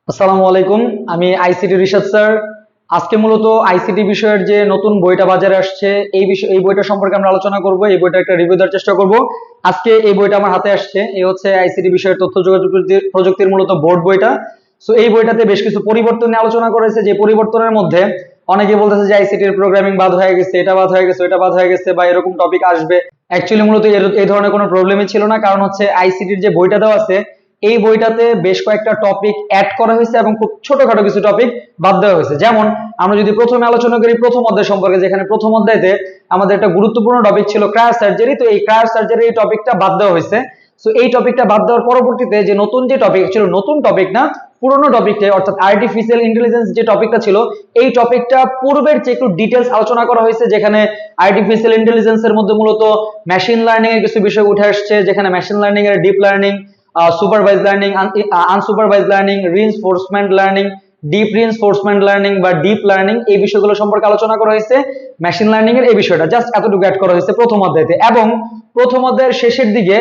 আসসালামু আলাইকুম। আমি আইসিটি রিসার্চ স্যার। আজকে মূলত আইসিটি বিষয়ের যে নতুন বইটা বাজারে আসছে এই বইটা সম্পর্কে আমরা আলোচনা করব। এই বইটা একটা রিভিউ দেওয়ার চেষ্টা করব। আজকে এই বইটা আমার হাতে আসছে। এই হচ্ছে আইসিটি বিষয়ের তথ্য যোগাযোগ প্রযুক্তির মূলত বোর্ড বইটা। সো এই বইটাতে বেশ কিছু পরিবর্তন নিয়ে আলোচনা করেছে, যে পরিবর্তনের মধ্যে অনেকে বলতেছে যে আইসিটির প্রোগ্রামিং বাদ হয়ে গেছে, এটা বাদ হয়ে গেছে, ওটা বাদ হয়ে গেছে, বা এরকম টপিক আসবে। অ্যাকচুয়ালি মূলত এই ধরনের কোনো প্রবলেমই ছিল না, কারণ হচ্ছে আইসিটির যে বইটা দেওয়া আছে এই বইটাতে বেশ কয়েকটা টপিক অ্যাড করা হয়েছে এবং খুব ছোটখাটো কিছু টপিক বাদ দেওয়া হয়েছে। যেমন আমরা যদি প্রথমে আলোচনা করি প্রথম অধ্যায় সম্পর্কে, যেখানে প্রথম অধ্যায়তে আমাদের একটা গুরুত্বপূর্ণ টপিক ছিল ক্রায়ো সার্জারি। তো এই ক্রায়ো সার্জারি এই টপিকটা বাদ দেওয়া হয়েছে। সো এই টপিকটা বাদ দেওয়ার পরবর্তীতে যে নতুন যে টপিক ছিল, নতুন টপিক না, পুরোনো টপিকটা অর্থাৎ আর্টিফিশিয়াল ইন্টেলিজেন্স যে টপিকটা ছিল, এই টপিকটা পূর্বের চেয়ে একটু ডিটেলস আলোচনা করা হয়েছে, যেখানে আর্টিফিশিয়াল ইন্টেলিজেন্সের মধ্যে মূলত মেশিন লার্নিং এর কিছু বিষয় উঠে আসছে, যেখানে মেশিন লার্নিং এর deep learning, supervise learning, unsupervised learning, reinforcement learning, deep reinforcement learning বা ডিপ লার্নিং, এই বিষয়গুলো সম্পর্কে আলোচনা করা হয়েছে। মেশিন লার্নিং এর এই বিষয়টা জাস্ট এতটুকু অ্যাড করা হয়েছে প্রথম অধ্যায়তে। এবং প্রথম অধ্যায়ের শেষের দিকে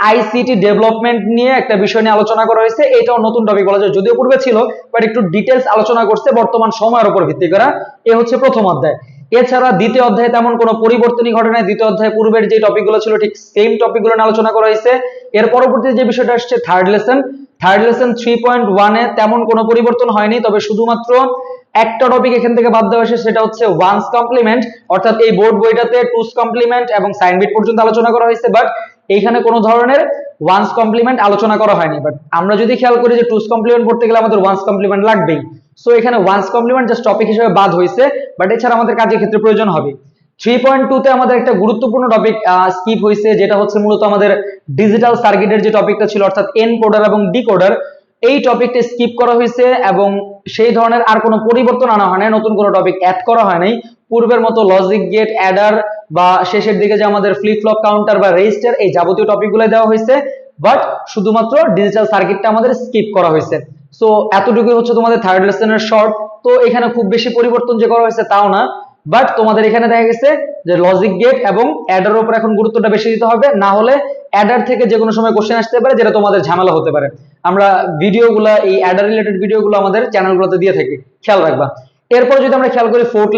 আইসিটি ডেভেলপমেন্ট নিয়ে একটা বিষয় নিয়ে আলোচনা করা হয়েছে। এটাও নতুন টপিক বলা যায়, যদিও পূর্বে ছিল, বাট একটু ডিটেলস আলোচনা করছে বর্তমান সময়ের উপর ভিত্তি করা। এ হচ্ছে প্রথম অধ্যায়। এছাড়া দ্বিতীয় অধ্যায়ে তেমন কোনো পরিবর্তনই ঘটে নাই। দ্বিতীয় অধ্যায়ে পূর্বের যে টপিকগুলো ছিল ঠিক সেম টপিকগুলো নিয়ে আলোচনা করা হয়েছে। এর পরবর্তীতে যে বিষয়টা আসছে থার্ড লেসন 3.1 এ তেমন কোনো পরিবর্তন হয়নি, তবে শুধুমাত্র একটা টপিক এখান থেকে বাদ দেওয়া হয়েছে, সেটা হচ্ছে ওয়ান্স কমপ্লিমেন্ট। অর্থাৎ এই বোর্ড বইটাতে টুস কমপ্লিমেন্ট এবং সাইন বিট পর্যন্ত আলোচনা করা হয়েছে, বাট এইখানে কোনো ধরনের ওয়ান্স কমপ্লিমেন্ট আলোচনা করা হয়নি। বাট আমরা যদি খেয়াল করি যে টুস কমপ্লিমেন্ট পড়তে গেলে আমাদের ওয়ান্স কমপ্লিমেন্ট লাগবেই। সো এখানে ওয়ান্স কমপ্লিমেন্ট জাস্ট টপিক হিসেবে বাদ হয়েছে, বাট এছাড়া আমাদের কাজের ক্ষেত্রে প্রয়োজন হবে। 3.2 তে আমাদের একটা গুরুত্বপূর্ণ টপিক স্কিপ হয়েছে, যেটা হচ্ছে মূলত আমাদের ডিজিটাল সার্কিটের যে টপিকটা ছিল, অর্থাৎ এনকোডার এবং ডিকোডার। এই টপিকটা স্কিপ করা হয়েছে এবং সেই ধরনের আর কোনো পরিবর্তন আনা হয় নাই, নতুন কোনো টপিক অ্যাড করা হয় নাই। পূর্বের মতো লজিক গেট, অ্যাডার বা শেষের দিকে যে আমাদের ফ্লিপ ফ্লপ কাউন্টার বা রেজিস্টার, এই যাবতীয় টপিকগুলো দেওয়া হয়েছে, বাট শুধুমাত্র ডিজিটাল সার্কিটটা আমাদের স্কিপ করা হয়েছে। সো এতটুকুই হচ্ছে তোমাদের থার্ড লেসনের শর্ট। তো এখানে খুব বেশি পরিবর্তন যে করা হয়েছে তাও না, বাট তোমাদের এখানে দেখা গেছে যে লজিক গেট এবং অ্যাডার উপর এখন গুরুত্বটা বেশি দিতে হবে, না হলে অ্যাডার থেকে যে কোনো সময় কোশ্চেন আসতে পারে, যেটা তোমাদের ঝামেলা হতে পারে। আমরা ভিডিওগুলো, এই অ্যাডার রিলেটেড ভিডিওগুলো আমাদের চ্যানেলগুলোতে দিয়ে থাকি, খেয়াল রাখবা। এরপর যদি আমরা খেয়াল করি ফোর্থ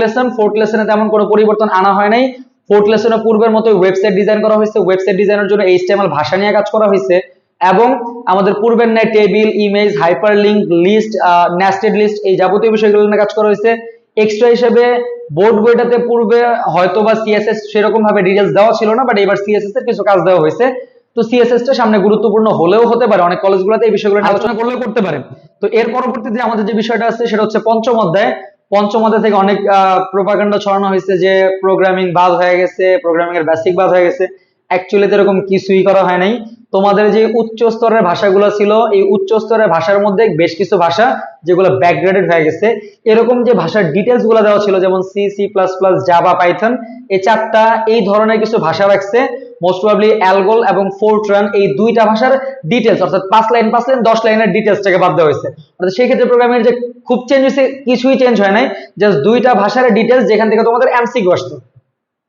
লেসনে তেমন কোনো পরিবর্তন আনা হয় নাই। ফোর্থ লেসনে পূর্বের মতো ওয়েবসাইট ডিজাইন করা হয়েছে। ওয়েবসাইট ডিজাইনের জন্য এইচটিএমএল ভাষা নিয়ে কাজ করা হয়েছে, এবং আমাদের পূর্বের ন্যায় table, image, hyperlink, list, nested list, এই যাবতীয় বিষয়গুলো নিয়ে কাজ করা হয়েছে। এক্সট্রা হিসেবে বোর্ড বইটাতে পূর্বে হয়তো বা সিএসএস সেরকম ভাবে ডিটেলস দেওয়া ছিল না, বাট এবার সিএসএস এর কিছু কাজ দেওয়া হয়েছে। তো সিএসএস টা সামনে গুরুত্বপূর্ণ হলেও হতে পারে, অনেক কলেজগুলোতে এই বিষয়গুলো নিয়ে আলোচনা করলেও করতে পারে। তো এর পরবর্তীতে আমাদের যে বিষয়টা আছে সেটা হচ্ছে পঞ্চম অধ্যায় থেকে অনেক প্রোপাগান্ডা ছড়ানো হয়েছে যে প্রোগ্রামিং বাদ হয়ে গেছে, প্রোগ্রামিং এর বেসিক বাদ হয়ে গেছে। অ্যাকচুয়ালি এরকম কিছুই করা হয় নাই। তোমাদের যে উচ্চ স্তরের ভাষাগুলো ছিল, এই উচ্চ স্তরের ভাষার মধ্যে বেশ কিছু ভাষা যেগুলো ব্যাকগ্রেডেড হয়ে গেছে, এরকম যে ভাষার ডিটেলস গুলো দেওয়া ছিল, যেমন C, C plus plus, Java, Python, এই চারটা এই ধরনের কিছু ভাষা রাখছে। মোস্ট প্রবাবলি অ্যালগোল এবং ফোরট্রান, এই দুইটা ভাষার ডিটেলস অর্থাৎ 5 লাইন 10 লাইনের ডিটেলসটাকে বাদ দেওয়া হয়েছে। অর্থাৎ সেই ক্ষেত্রে প্রোগ্রামিং যে খুব চেঞ্জ হয়েছে, কিছুই চেঞ্জ হয় নাই, জাস্ট দুইটা ভাষার ডিটেলস যেখান থেকে তোমাদের এমসিকিউ আসতো।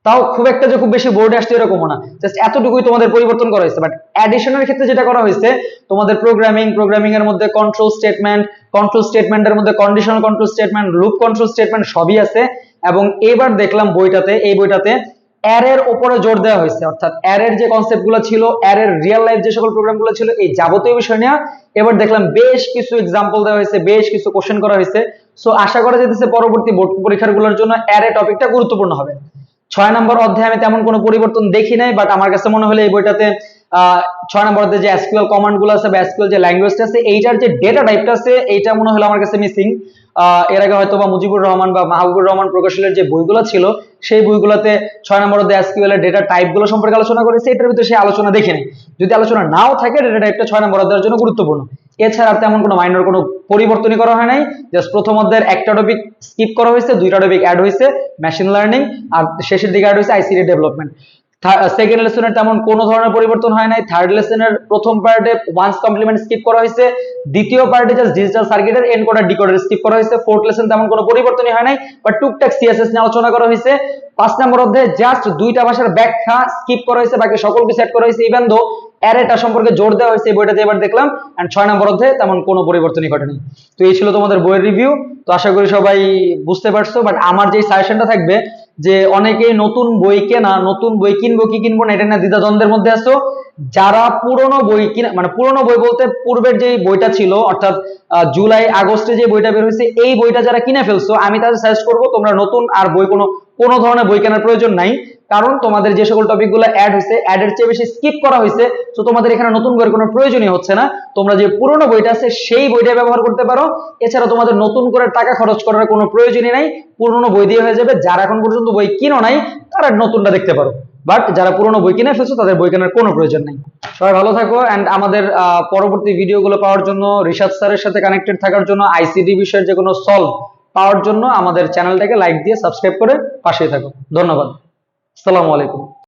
তাও খুব একটা যে খুব বেশি বোর্ডে আসছে এরকমও না, জাস্ট এতটুকুই তোমাদের পরিবর্তন করা হয়েছে। বাট অ্যাডিশনের ক্ষেত্রে যেটা করা হয়েছে, তোমাদের প্রোগ্রামিং এর মধ্যে কন্ট্রোল স্টেটমেন্টের মধ্যে conditional control statement, loop control statement সবই আছে। এবং এবার দেখলাম এই বইটাতে অ্যারের উপরে জোর দেওয়া হয়েছে, অর্থাৎ অ্যারের যে কনসেপ্ট গুলো ছিল, অ্যারের রিয়েল লাইফ যে সকল প্রোগ্রাম গুলো ছিল, এই যাবতীয় বিষয় নিয়ে এবার দেখলাম বেশ কিছু এক্সাম্পল দেওয়া হয়েছে, বেশ কিছু কোশ্চেন করা হয়েছে। সো আশা করা যেতেছে পরবর্তী বোর্ড পরীক্ষাগুলোর জন্য অ্যারে টপিকটা গুরুত্বপূর্ণ হবে। 6 নম্বর অধ্যায়ে আমি তেমন কোনো পরিবর্তন দেখি নাই, বাট আমার কাছে মনে হলো এই বইটাতে 6 নম্বর অধ্যায়ে যে এসকিউএল কমান্ড গুলো আছে বা এসকিউএল যে ল্যাঙ্গুয়েজটা আছে, এইটার যে ডেটা টাইপটা আছে, এইটা মনে হলো আমার কাছে মিসিং। এর আগে হয়তো বা মুজিবুর রহমান বা মাহবুবুর রহমান প্রকৌশলের যে বইগুলো ছিল, সেই বইগুলোতে 6 নম্বর অধ্যায়ে এসকিউএল এর ডেটা টাইপ গুলো সম্পর্কে আলোচনা করেছে, এটার ভিতরে সেই আলোচনা দেখিনি। যদি আলোচনা নাও থাকে, ডেটা টাইপটা 6 নম্বর অধ্যায়ের জন্য গুরুত্বপূর্ণ। এছাড়া আর তেমন কোনো মাইনর কোনো পরিবর্তনই করা হয় নাই, জাস্ট প্রথম অধ্যায়ের একটা টপিক স্কিপ করা হয়েছে, দুইটা টপিক অ্যাড হয়েছে, মেশিন লার্নিং, আর শেষের দিকে অ্যাড হয়েছে আইসিটি ডেভেলপমেন্ট। সেকেন্ড লেসনের তেমন কোনো ধরনের পরিবর্তন হয় নাই। থার্ড লেসনের প্রথম পার্টে ওয়ান্স কমপ্লিমেন্ট স্কিপ করা হয়েছে, দ্বিতীয় পার্টে জাস্ট ডিজিটাল সার্কিটের এনকোডার ডিকোডার স্কিপ করা হয়েছে। ফোর্থ লেসন তেমন কোনো পরিবর্তনই হয় নাই, বাট টুকটাক সিএসএস নিয়ে আলোচনা করা হয়েছে। 5 নম্বর অধ্যায়ে জাস্ট দুইটা ভাষার ব্যাখ্যা স্কিপ করা হয়েছে, বাকি সকল কিছু অ্যাড করা হয়েছে। ইভেন দো অ্যারেটা সম্পর্কে জোর দেওয়া হয়েছে এই বইটাতে এবার দেখলাম। এন্ড 6 নম্বর অধ্যায়ে তেমন কোনো পরিবর্তনই ঘটেনি। তো এই ছিল তোমাদের বইয়ের রিভিউ। তো আশা করি সবাই বুঝতে পারছো। বাট আমার যে সাজেশনটা থাকবে যে অনেকেই নতুন বই কেনা, নতুন বই কিনবো কি কিনবো না এটা নিয়ে দ্বিধাদ্বন্দ্বের মধ্যে আছো। যারা পুরনো বই কিনা, মানে পুরনো বই বলতে পূর্বের যে বইটা ছিল অর্থাৎ জুলাই আগস্টে যে বইটা বের হয়েছে এই বইটা যারা কিনে ফেলছো, আমি তাদের সাজেস্ট করবো তোমরা নতুন আর বই কোনো ধরনের বই কেনার প্রয়োজন নাই। কারণ তোমাদের যে সকল টপিক গুলো অ্যাড হয়েছে অ্যাডের চেয়ে বেশি স্কিপ করা হয়েছে, তো তোমাদের এখানে নতুন বইয়ের কোনো প্রয়োজনই হচ্ছে না। তোমরা যে পুরনো বইটা আছে সেই বইটা ব্যবহার করতে পারো। এছাড়া তোমাদের নতুন করে টাকা খরচ করার কোনো প্রয়োজনই নাই, পুরনো বই দিয়ে হয়ে যাবে। যারা এখন পর্যন্ত বই কিনো নাই তারা নতুনটা দেখতে পারো, বাট যারা পুরনো বই কিনে ফেলছো তাদের বই কেনার কোনো প্রয়োজন নেই। সবাই ভালো থাকো। এন্ড আমাদের পরবর্তী ভিডিওগুলো পাওয়ার জন্য, রিশাদ স্যারের সাথে কানেক্টেড থাকার জন্য, আইসিটি বিষয়ের যে কোনো সলভ পাওয়ার জন্য আমাদের চ্যানেলটাকে লাইক দিয়ে সাবস্ক্রাইব করে পাশেই থাকো। ধন্যবাদ। আসসালামু আলাইকুম।